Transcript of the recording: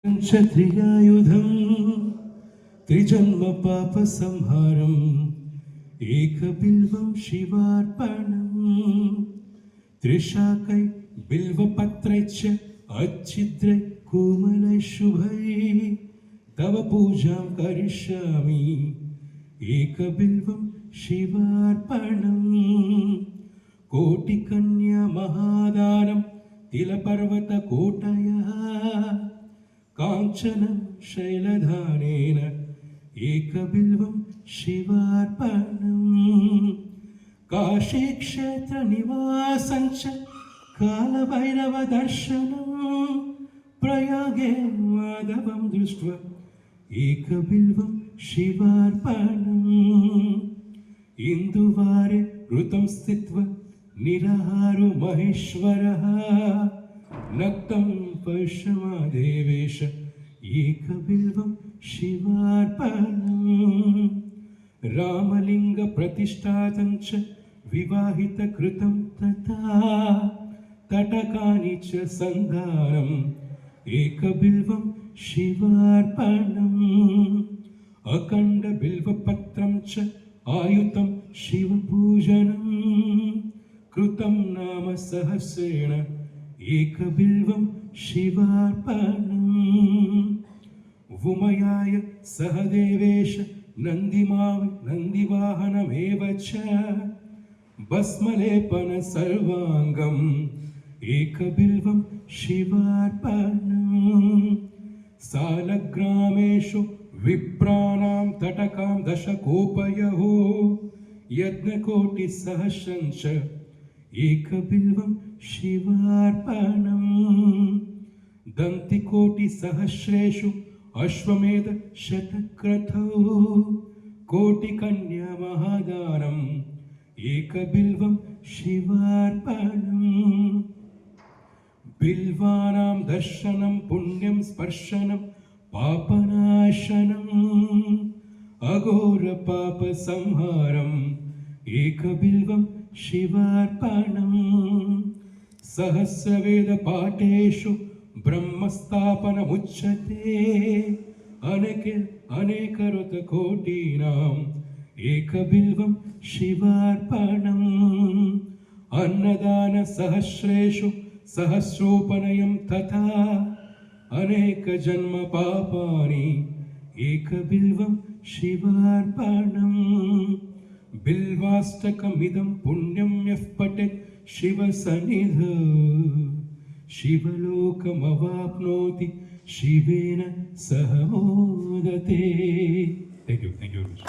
क्षत्रियायुधं त्रिजन्मपापसंहारम् एकबिल्वं शिवार्पणम् त्रिशाकै बिल्वपत्रैश्च अच्छिद्रै कोमलै शुभै तव पूजां करिष्यामि एकबिल्वं शिवार्पणम् कोटिकन्या महादानं तिलपर्वतकोटयः काञ्चनं शैलधानेन एकबिल्वं शिवार्पणम् काशीक्षेत्रनिवासं च कालभैरवदर्शनं प्रयागे माधवं दृष्ट्वा एकबिल्वं शिवार्पणम् इन्दुवारे ऋतं स्थित्वा निराहारो महेश्वरः नक्तं पश्यमादेवेश एकबिल्वं शिवार्पणम् रामलिङ्गप्रतिष्ठातं च विवाहितकृतं तथा तटकानि च सन्धानम् एकबिल्वं शिवार्पणम् अखण्डबिल्वपत्रं च आयुतं शिवपूजनं कृतं नाम सहस्रेण एकबिल्वं शिवार्पणम् उमयाय सहदेवेश नन्दिवाहनमेव च भस्मलेपन सर्वाङ्गम् एकबिल्वं शिवार्पणम् सालग्रामेषु विप्राणां तटकां दशकोपयः यज्ञकोटिसहस्रं च एकबिल्वं शिवार्पणम् दन्तिकोटिसहस्रेषु अश्वमेध शतक्रतौ कोटिकन्या महादानम् एकबिल्वं शिवार्पणम् बिल्वानां दर्शनं पुण्यं स्पर्शनं पापनाशनम् अघोरपापसंहारम् एकबिल्वं शिवार्पणम् सहस्रवेदपाठेषु ब्रह्मस्थापनमुच्यते अनेकऋतकोटीनाम् एकबिल्वं शिवार्पणम् अन्नदानसहस्रेषु सहस्रोपनयं तथा अनेकजन्मपापानि एकबिल्वं शिवार्पणम् बिल्वाष्टकमिदं पुण्यं यः पठेत् शिवसन्निधौ शिवलोकमवाप्नोति शिवेन सह मोदते। Thank you very much.